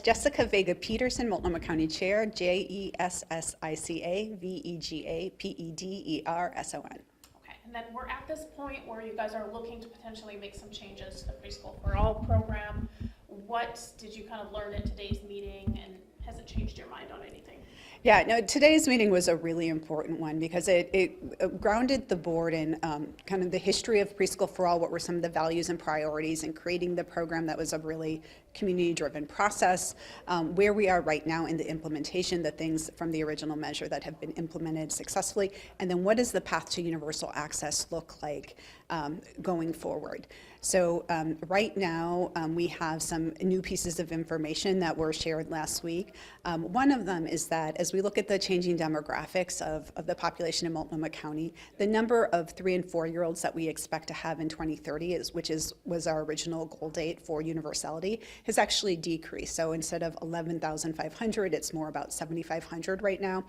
Yes, Jessica Vega Pederson, Multnomah County Chair, JESSICA-VEGA-PEDERSON. Okay, and then we're at this point where you guys are looking to potentially make some changes to the Preschool for All program. What did you kind of learn at today's meeting, and has it changed your mind on anything? Yeah, no, today's meeting was a really important one because it grounded the board in kind of the history of Preschool for All, what were some of the values and priorities in creating the program that was a really community-driven process, where we are right now in the implementation, the things from the original measure that have been implemented successfully, and then what does the path to universal access look like going forward. So right now we have some new pieces of information that were shared last week. One of them is that as we look at the changing demographics of the population in Multnomah County, the number of 3- and 4-year-olds that we expect to have in 2030, was our original goal date for universality, has actually decreased. So instead of 11,500, it's more about 7,500 right now.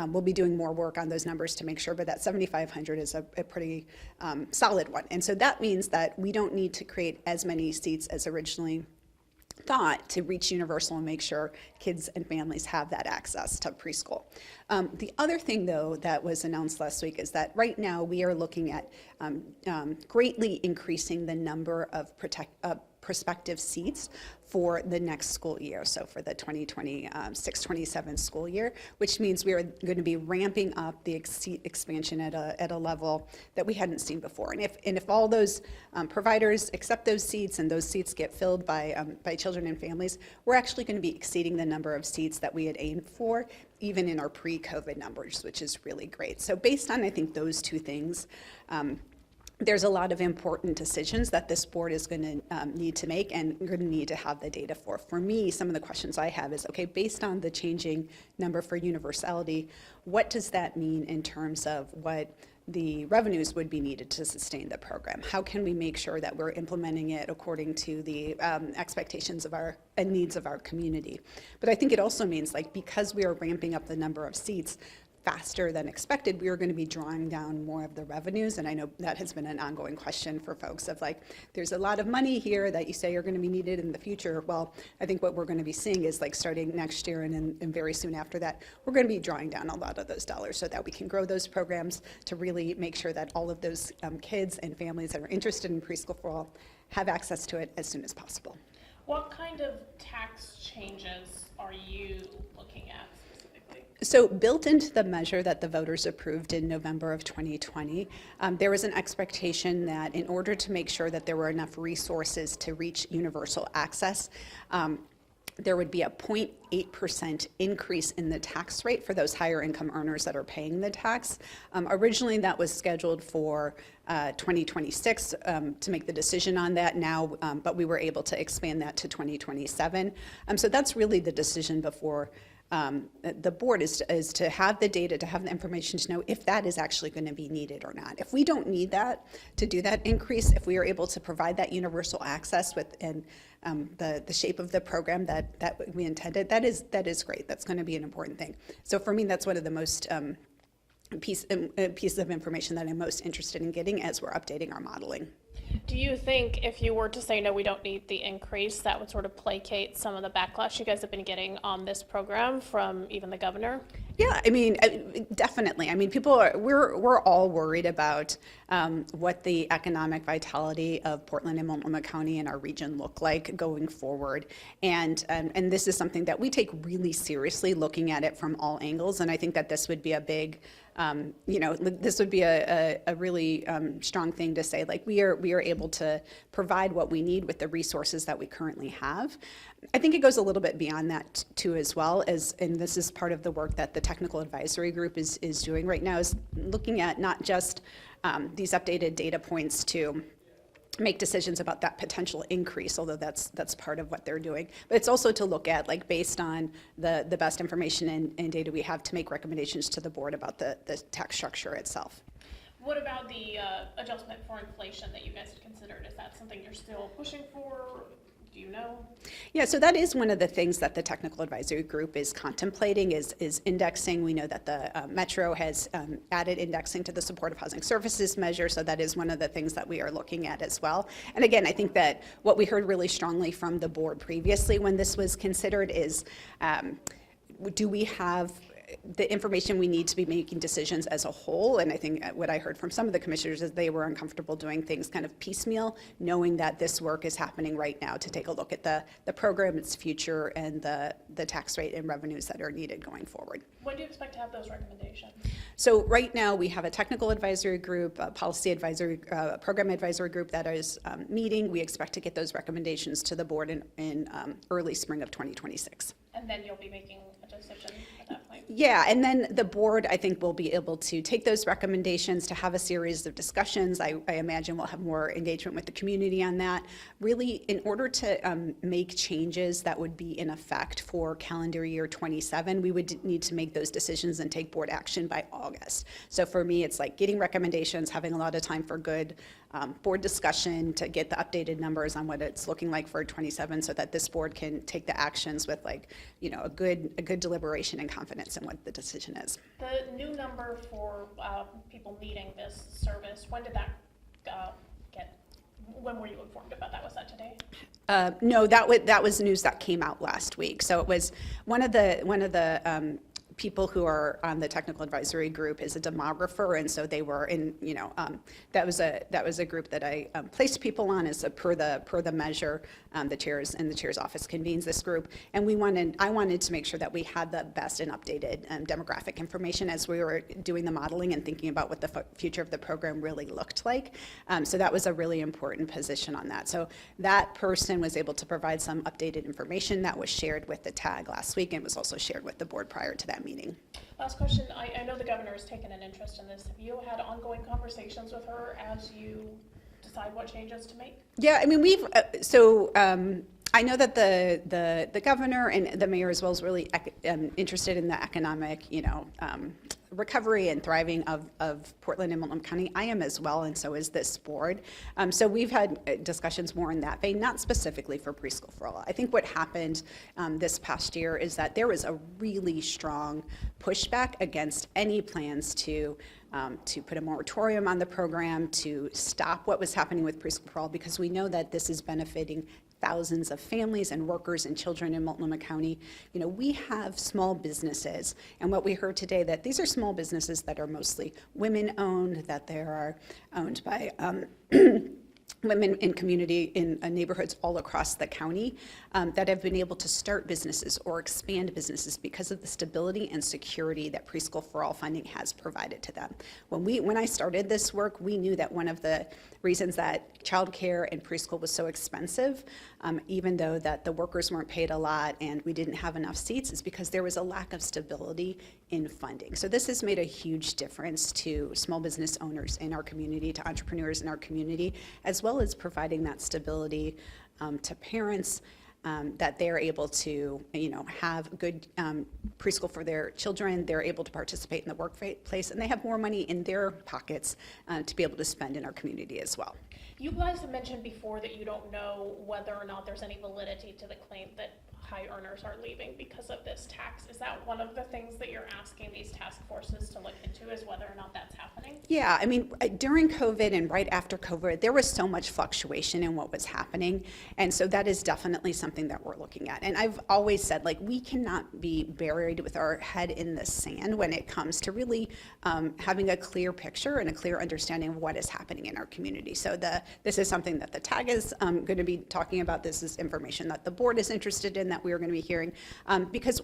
We'll be doing more work on those numbers to make sure, but that 7,500 is a pretty solid one. And so that means that we don't need to create as many seats as originally thought to reach universal and make sure kids and families have that access to preschool. The other thing, though, that was announced last week is that right now we are looking at greatly increasing the number of prospective seats for the next school year, so for the 2026-27 school year, which means we are going to be ramping up the seat expansion at a level that we hadn't seen before. And if all those providers accept those seats and those seats get filled by children and families, we're actually going to be exceeding the number of seats that we had aimed for, even in our pre-COVID numbers, which is really great. So based on, I think, those two things, there's a lot of important decisions that this board is going to need to make, and we're going to need to have the data for. For me, some of the questions I have is, okay, based on the changing number for universality, what does that mean in terms of what the revenues would be needed to sustain the program? How can we make sure that we're implementing it according to the expectations of our and needs of our community? But I think it also means, like, because we are ramping up the number of seats faster than expected, we are going to be drawing down more of the revenues. And I know that has been an ongoing question for folks of, like, there's a lot of money here that you say are going to be needed in the future. Well, I think what we're going to be seeing is, like, starting next year and very soon after that, we're going to be drawing down a lot of those dollars so that we can grow those programs to really make sure that all of those kids and families that are interested in Preschool for All have access to it as soon as possible. What kind of tax changes are you looking at? So built into the measure that the voters approved in November of 2020, there was an expectation that in order to make sure that there were enough resources to reach universal access, there would be a 0.8% increase in the tax rate for those higher income earners that are paying the tax. Originally, that was scheduled for 2026 to make the decision on that now, but we were able to expand that to 2027. So that's really the decision before the board is to have the data, to have the information to know if that is actually going to be needed or not. If we don't need that to do that increase, if we are able to provide that universal access within the shape of the program that we intended, that is great. That's going to be an important thing. So for me, that's one of the most pieces of information that I'm most interested in getting as we're updating our modeling. Do you think if you were to say, no, we don't need the increase, that would sort of placate some of the backlash you guys have been getting on this program from even the governor? Yeah, I mean, definitely. I mean, we're all worried about what the economic vitality of Portland and Multnomah County and our region look like going forward. And this is something that we take really seriously, looking at it from all angles. And I think that this would be a big, this would be a really strong thing to say, like, we are able to provide what we need with the resources that we currently have. I think it goes a little bit beyond that too, as well as, and this is part of the work that the technical advisory group is doing right now, is looking at not just these updated data points to make decisions about that potential increase, although that's part of what they're doing. But it's also to look at, like, based on the best information and data we have, to make recommendations to the board about the tax structure itself. What about the adjustment for inflation that you guys had considered? Is that something you're still pushing for? Do you know? Yeah, so that is one of the things that the technical advisory group is contemplating is indexing. We know that the Metro has added indexing to the supportive housing services measure, so that is one of the things that we are looking at as well. And again, I think that what we heard really strongly from the board previously when this was considered is, do we have the information we need to be making decisions as a whole? And I think what I heard from some of the commissioners is they were uncomfortable doing things kind of piecemeal, knowing that this work is happening right now to take a look at the program, its future, and the tax rate and revenues that are needed going forward. When do you expect to have those recommendations? So right now we have a technical advisory group, a policy advisory, program advisory group that is meeting. We expect to get those recommendations to the board in early spring of 2026. And then you'll be making a decision at that point? Yeah, and then the board, I think, will be able to take those recommendations to have a series of discussions. I imagine we'll have more engagement with the community on that. Really, in order to make changes that would be in effect for calendar year 27, we would need to make those decisions and take board action by August. So for me, it's like getting recommendations, having a lot of time for good board discussion to get the updated numbers on what it's looking like for 27 so that this board can take the actions with a good deliberation and confidence in what the decision is. The new number for people needing this service, when did that when were you informed about that? Was that today? No, that was news that came out last week. So it was one of the people who are on the technical advisory group is a demographer, and so they were in, that was a group that I placed people on as per the measure. The chair's office convenes this group, and I wanted to make sure that we had the best and updated demographic information as we were doing the modeling and thinking about what the future of the program really looked like. So that was a really important position on that. So that person was able to provide some updated information that was shared with the TAG last week and was also shared with the board prior to that meeting. Last question. I know the governor has taken an interest in this. Have you had ongoing conversations with her as you decide what changes to make? Yeah, I mean, I know that the governor and the mayor as well is really interested in the economic, recovery and thriving of Portland and Multnomah County. I am as well, and so is this board. So we've had discussions more in that vein, not specifically for Preschool for All. I think what happened this past year is that there was a really strong pushback against any plans to put a moratorium on the program, to stop what was happening with Preschool for All, because we know that this is benefiting thousands of families and workers and children in Multnomah County. We have small businesses, and what we heard today, that these are small businesses that are mostly women-owned, that they are owned by women in community in neighborhoods all across the county that have been able to start businesses or expand businesses because of the stability and security that Preschool for All funding has provided to them. When I started this work, we knew that one of the reasons that childcare and preschool was so expensive, even though that the workers weren't paid a lot and we didn't have enough seats, is because there was a lack of stability in funding. So this has made a huge difference to small business owners in our community, to entrepreneurs in our community, as well as providing that stability to parents, that they're able to, have good preschool for their children. They're able to participate in the workplace, and they have more money in their pockets to be able to spend in our community as well. You guys have mentioned before that you don't know whether or not there's any validity to the claim that high earners are leaving because of this tax. Is that one of the things that you're asking these task forces to look into, is whether or not that's happening? Yeah, I mean, during COVID and right after COVID, there was so much fluctuation in what was happening. And so that is definitely something that we're looking at. And I've always said, we cannot be buried with our head in the sand when it comes to really having a clear picture and a clear understanding of what is happening in our community. So this is something that the TAG is going to be talking about. This is information that the board is interested in, that we are going to be hearing, because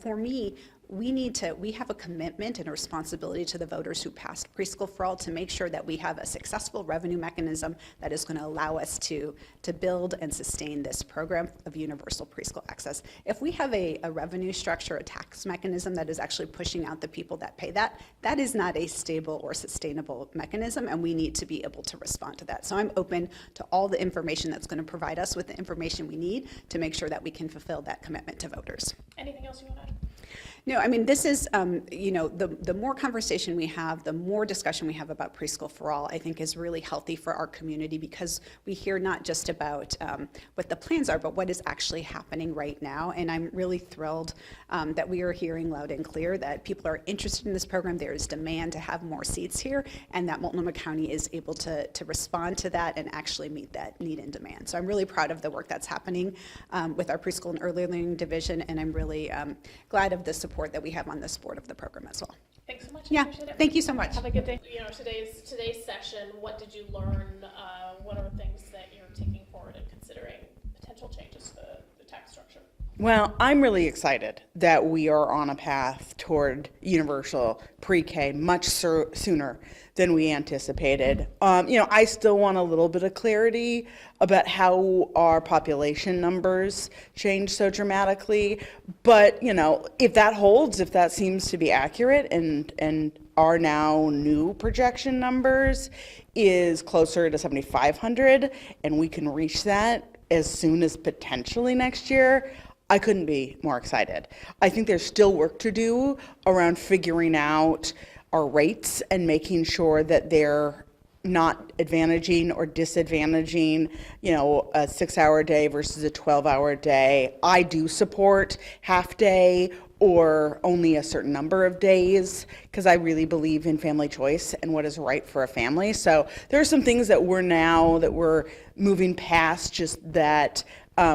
for me, we have a commitment and a responsibility to the voters who passed Preschool for All to make sure that we have a successful revenue mechanism that is going to allow us to build and sustain this program of universal preschool access. If we have a revenue structure, a tax mechanism that is actually pushing out the people that pay that is not a stable or sustainable mechanism, and we need to be able to respond to that. So I'm open to all the information that's going to provide us with the information we need to make sure that we can fulfill that commitment to voters. Anything else you want to add? No, I mean, this is, the more conversation we have, the more discussion we have about preschool for all, I think is really healthy for our community, because we hear not just about what the plans are, but what is actually happening right now. And I'm really thrilled that we are hearing loud and clear that people are interested in this program. There is demand to have more seats here, and that Multnomah County is able to respond to that and actually meet that need and demand. So I'm really proud of the work that's happening with our preschool and early learning division, and I'm really glad of the support that we have on this board of the program as well. Thanks so much. Yeah, Appreciate it. thank you so much. Have a good day. Today's session, what did you learn? What are things that you're taking forward and considering potential changes to the tax structure? Well, I'm really excited that we are on a path toward universal pre-K much sooner than we anticipated. I still want a little bit of clarity about how our population numbers change so dramatically. But, if that holds, if that seems to be accurate, and our now new projection numbers is closer to 7,500, and we can reach that as soon as potentially next year, I couldn't be more excited. I think there's still work to do around figuring out our rates and making sure that they're not advantaging or disadvantaging, a 6-hour day versus a 12-hour day. I do support half day or only a certain number of days, because I really believe in family choice and what is right for a family. So there are some things that we're moving past just that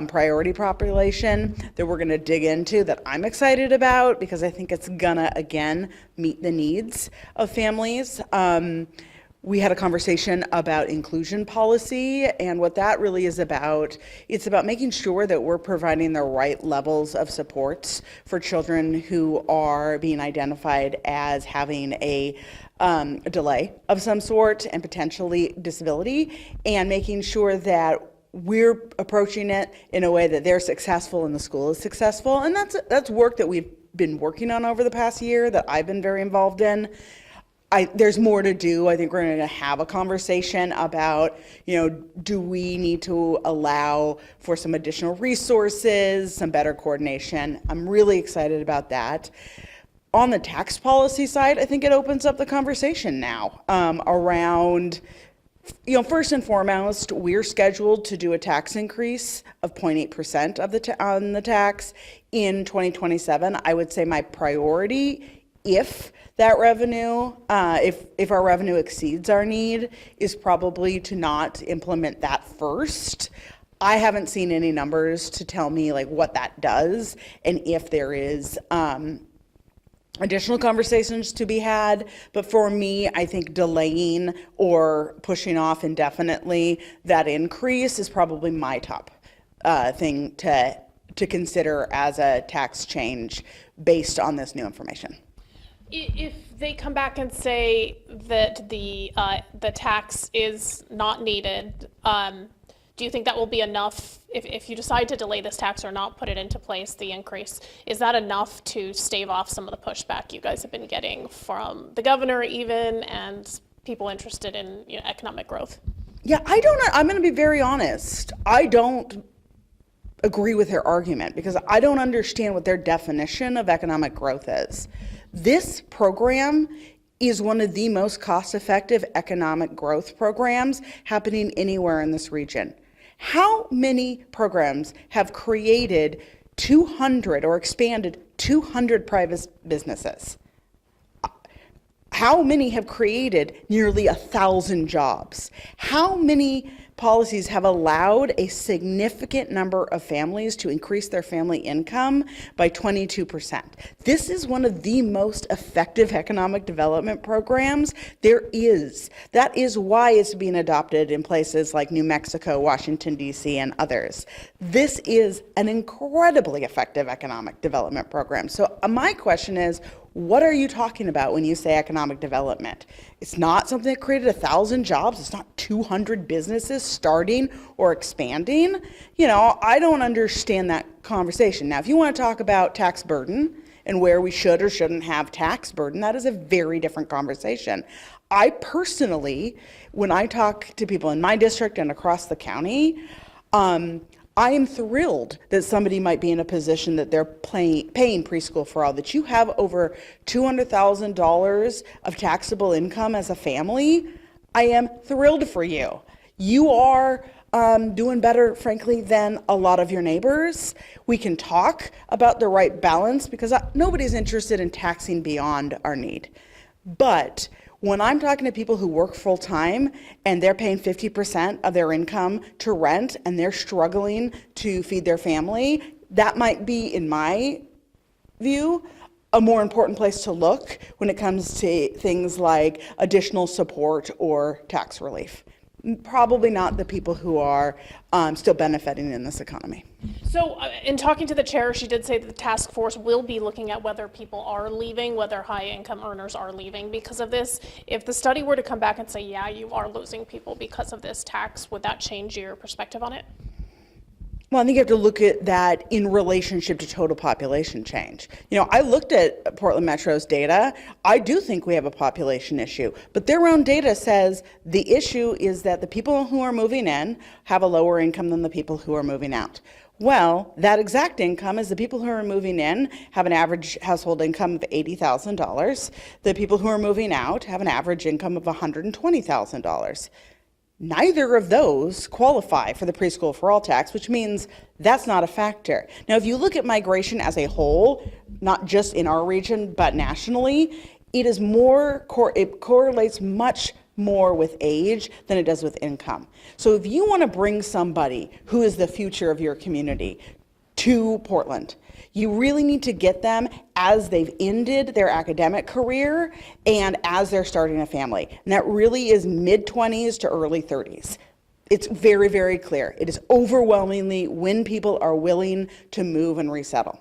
priority population that we're going to dig into, that I'm excited about, because I think it's gonna again meet the needs of families. We had a conversation about inclusion policy, and what that really is about, it's about making sure that we're providing the right levels of supports for children who are being identified as having a delay of some sort and potentially disability, and making sure that we're approaching it in a way that they're successful and the school is successful. And that's work that we've been working on over the past year, that I've been very involved in. There's more to do. I think we're going to have a conversation about, do we need to allow for some additional resources, some better coordination. I'm really excited about that. On the tax policy side, I think it opens up the conversation now around, first and foremost, we're scheduled to do a tax increase of 0.8% on the tax in 2027. I would say my priority, if that revenue, if our revenue exceeds our need, is probably to not implement that first. I haven't seen any numbers to tell me what that does, and if there is additional conversations to be had. But for me, I think delaying or pushing off indefinitely that increase is probably my top thing to consider as a tax change based on this new information. If they come back and say that the tax is not needed, do you think that will be enough? If you decide to delay this tax or not put it into place, the increase, is that enough to stave off some of the pushback you guys have been getting from the governor even, and people interested in economic growth? Yeah, I'm going to be very honest. I don't agree with their argument, because I don't understand what their definition of economic growth is. This program is one of the most cost-effective economic growth programs happening anywhere in this region. How many programs have created 200 or expanded 200 private businesses? How many have created nearly 1,000 jobs? How many policies have allowed a significant number of families to increase their family income by 22%? This is one of the most effective economic development programs there is. That is why it's being adopted in places like New Mexico, Washington, D.C., and others. This is an incredibly effective economic development program. So my question is, what are you talking about when you say economic development? It's not something that created 1,000 jobs. It's not 200 businesses starting or expanding. I don't understand that conversation. Now, if you want to talk about tax burden and where we should or shouldn't have tax burden, that is a very different conversation. I personally, when I talk to people in my district and across the county, I I am thrilled that somebody might be in a position that they're paying preschool for all, that you have over $200,000 of taxable income as a family. I am thrilled for you. You are doing better, frankly, than a lot of your neighbors. We can talk about the right balance because nobody's interested in taxing beyond our need. But when I'm talking to people who work full time and they're paying 50% of their income to rent and they're struggling to feed their family, that might be, in my view, a more important place to look when it comes to things like additional support or tax relief. Probably not the people who are still benefiting in this economy. So in talking to the chair, she did say that the task force will be looking at whether people are leaving, whether high income earners are leaving because of this. If the study were to come back and say, yeah, you are losing people because of this tax, would that change your perspective on it? Well, I think you have to look at that in relationship to total population change. You know, I looked at Portland Metro's data. I do think we have a population issue, but their own data says the issue is that the people who are moving in have a lower income than the people who are moving out. Well, that exact income is the people who are moving in have an average household income of $80,000. The people who are moving out have an average income of $120,000. Neither of those qualify for the preschool for all tax, which means that's not a factor. Now, if you look at migration as a whole, not just in our region, but nationally, it correlates much more with age than it does with income. So if you want to bring somebody who is the future of your community to Portland, you really need to get them as they've ended their academic career and as they're starting a family. And that really is mid-20s to early 30s. It's very, very clear. It is overwhelmingly when people are willing to move and resettle.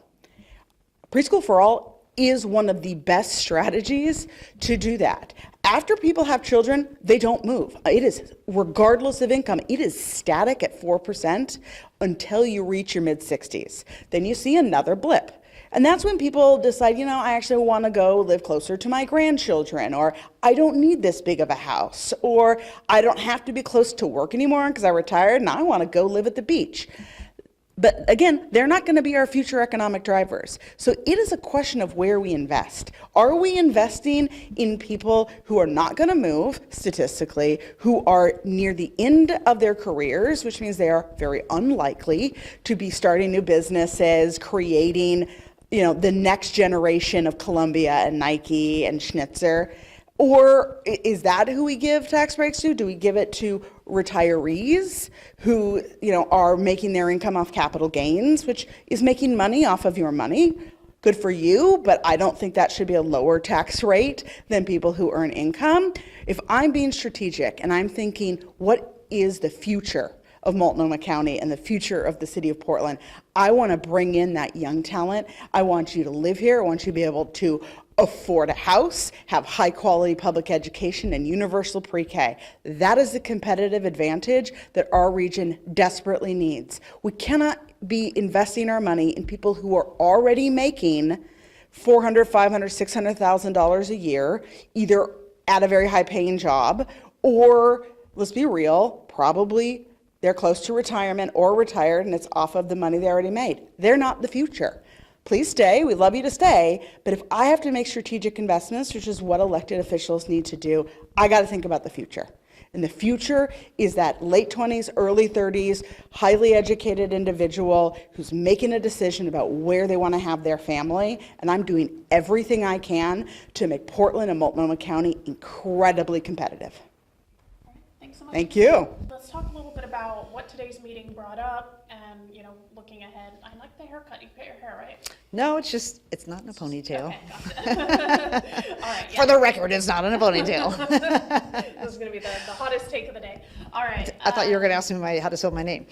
Preschool for All is one of the best strategies to do that. After people have children, they don't move. It is, regardless of income, it is static at 4% until you reach your mid-60s. Then you see another blip. And that's when people decide, you know, I actually want to go live closer to my grandchildren, or I don't need this big of a house, or I don't have to be close to work anymore because I retired and I want to go live at the beach. But again, they're not going to be our future economic drivers. So it is a question of where we invest. Are we investing in people who are not going to move statistically, who are near the end of their careers, which means they are very unlikely to be starting new businesses, creating, you know, the next generation of Columbia and Nike and Schnitzer? Or is that who we give tax breaks to? Do we give it to retirees who, you know, are making their income off capital gains, which is making money off of your money? Good for you, but I don't think that should be a lower tax rate than people who earn income. If I'm being strategic and I'm thinking, what is the future of Multnomah County and the future of the city of Portland, I want to bring in that young talent. I want you to live here. I want you to be able to afford a house, have high quality public education, and universal pre-K. That is the competitive advantage that our region desperately needs. We cannot be investing our money in people who are already making $400,000, $500,000, $600,000 a year, either at a very high paying job, or, let's be real, probably they're close to retirement or retired and it's off of the money they already made. They're not the future. Please stay, we'd love you to stay, but if I have to make strategic investments, which is what elected officials need to do, I got to think about the future. And the future is that late 20s, early 30s, highly educated individual who's making a decision about where they want to have their family, and I'm doing everything I can to make Portland and Multnomah County incredibly competitive. Thanks so much. Thank you. Let's talk a little bit about what today's meeting brought up and, you know, looking ahead. I like the haircut. You cut your hair, right? No, it's not in a ponytail. Okay, gotcha. All right, yeah. For the record, it's not in a ponytail. This is going to be the hottest take of the day. All right. I thought you were going to ask me how to spell my name.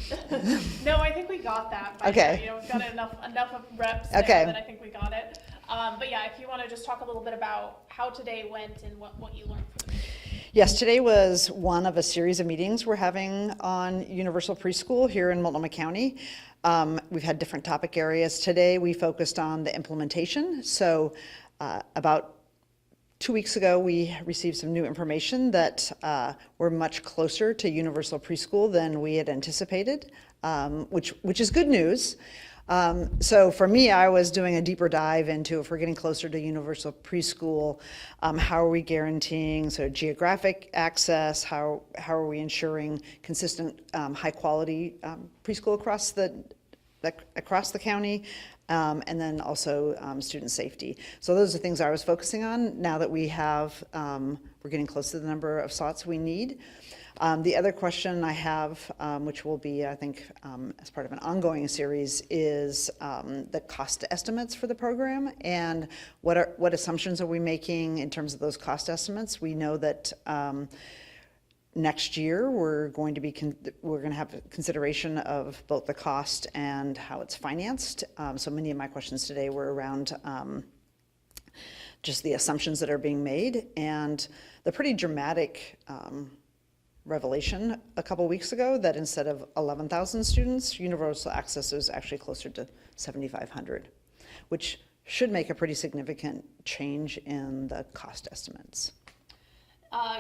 No, I think we got that. By Okay. now. You know, we've got enough of reps Okay. there that I think we got it. But yeah, if you want to just talk a little bit about how today went and what you learned from the meeting. Yes, today was one of a series of meetings we're having on universal preschool here in Multnomah County. We've had different topic areas. Today we focused on the implementation. So about 2 weeks ago, we received some new information that we're much closer to universal preschool than we had anticipated. which is good news. So for me, I was doing a deeper dive into, if we're getting closer to universal preschool, how are we guaranteeing sort of geographic access? How are we ensuring consistent, high quality preschool across the county? And then also student safety. So those are things I was focusing on. Now that we have, we're getting close to the number of slots we need. The other question I have, which will be, I think, as part of an ongoing series, is the cost estimates for the program, and what assumptions are we making in terms of those cost estimates. We know that next year we're going to have consideration of both the cost and how it's financed. So many of my questions today were around just the assumptions that are being made, and the pretty dramatic revelation a couple weeks ago that instead of 11,000 students, universal access is actually closer to 7,500, which should make a pretty significant change in the cost estimates.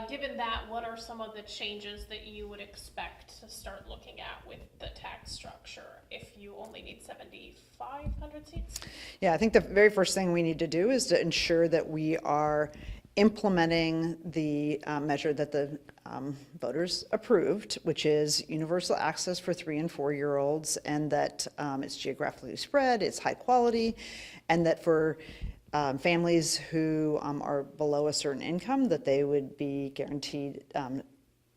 Given that, what are some of the changes that you would expect to start looking at with the tax structure if you only need 7,500 seats? Yeah, I think the very first thing we need to do is to ensure that we are implementing the measure that the voters approved, which is universal access for 3 and 4 year olds, and that it's geographically spread, it's high quality, and that for families who are below a certain income, that they would be guaranteed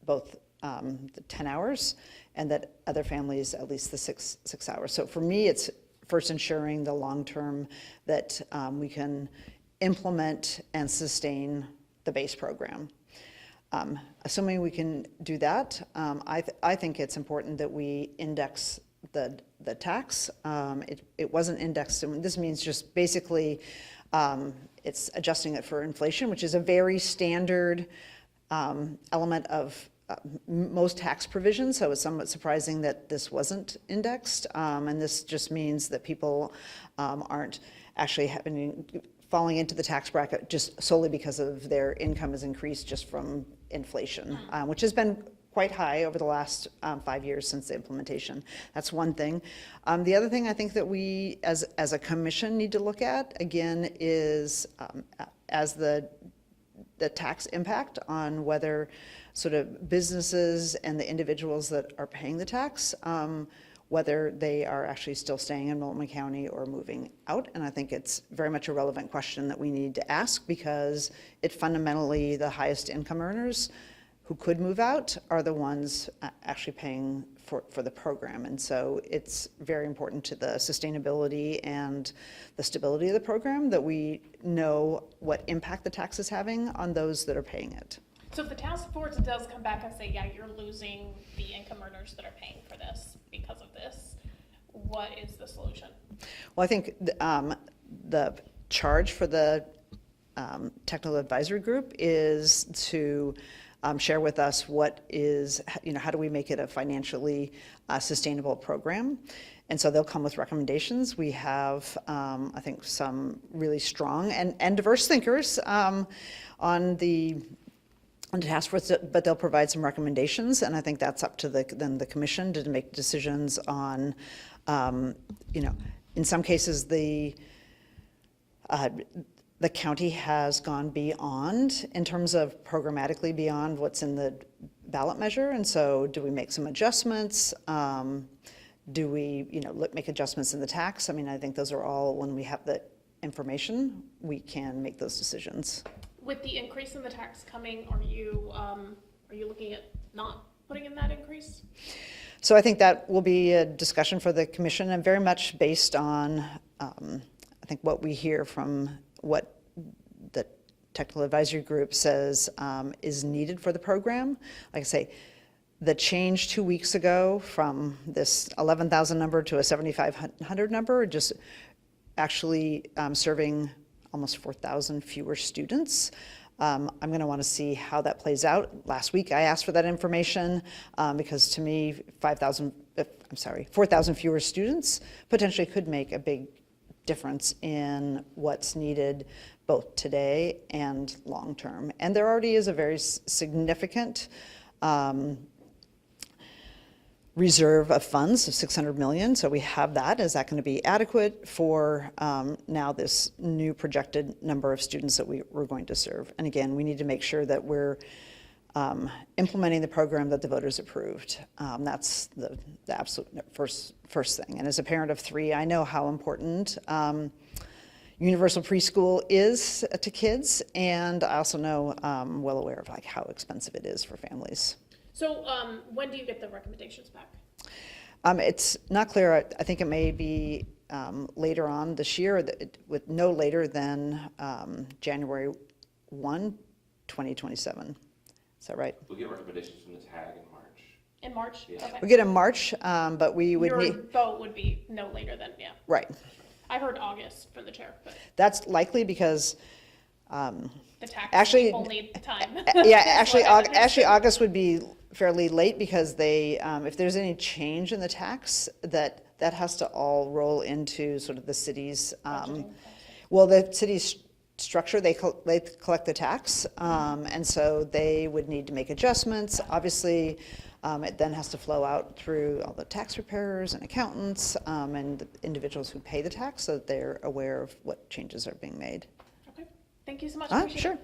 both the 10 hours, and that other families at least the six hours. So for me, it's first ensuring the long term that we can implement and sustain the base program. Assuming we can do that, I think it's important that we index the tax. It wasn't indexed, and this means just basically it's adjusting it for inflation, which is a very standard element of most tax provisions, so it's somewhat surprising that this wasn't indexed, and this just means that people aren't actually falling into the tax bracket just solely because of their income has increased just from inflation, which has been quite high over the last 5 years since the implementation. That's one thing. The other thing I think that we, as a commission, need to look at, again, is as the tax impact on whether sort of businesses and the individuals that are paying the tax, whether they are actually still staying in Multnomah County or moving out. And I think it's very much a relevant question that we need to ask, because it fundamentally, the highest income earners who could move out are the ones actually paying for the program. And so it's very important to the sustainability and the stability of the program that we know what impact the tax is having on those that are paying it. So if the task force does come back and say, yeah, you're losing the income earners that are paying for this because of this, what is the solution? Well, I think the charge for the technical advisory group is to share with us what is, how do we make it a financially sustainable program? And so they'll come with recommendations. We have, I think, some really strong and diverse thinkers on the task force, but they'll provide some recommendations, and I think that's up to then the commission to make decisions on, in some cases the county has gone beyond, in terms of programmatically beyond what's in the ballot measure, and so do we make some adjustments? Do we, make adjustments in the tax? I mean, I think those are all, when we have the information, we can make those decisions. With the increase in the tax coming, are you looking at not putting in that increase? So I think that will be a discussion for the commission, and very much based on, I think, what we hear from what the technical advisory group says is needed for the program. Like I say, the change 2 weeks ago from this 11,000 number to a 7,500 number, just actually serving almost 4,000 fewer students. I'm going to want to see how that plays out. Last week I asked for that information because to me 4,000 fewer students potentially could make a big difference in what's needed both today and long term. And there already is a very significant reserve of funds of 600 million, so we have that. Is that going to be adequate for now this new projected number of students that we're going to serve? And again, we need to make sure that we're implementing the program that the voters approved. That's the absolute first thing. And as a parent of 3, I know how important universal preschool is to kids, and I also know well aware of like how expensive it is for families. So when do you get the recommendations back? It's not clear. I think it may be later on this year, with no later than January 1, 2027. Is that right? We'll get recommendations from the tag in March. In March? Yeah. Okay. We get in March, but we would Your need, vote would be no later than, yeah. right. I heard August from the chair, but That's likely because, the tax actually- people need time. yeah, That's what I understood. actually August would be fairly late because they, if there's any change in the tax, that has to all roll into sort of the city's, well, the city's structure, they collect the tax, and so they would need to make adjustments. Obviously, it then has to flow out through all the tax preparers and accountants and the individuals who pay the tax, so that they're aware of what changes are being made. Okay, thank you so much. Ah, Appreciate it. sure.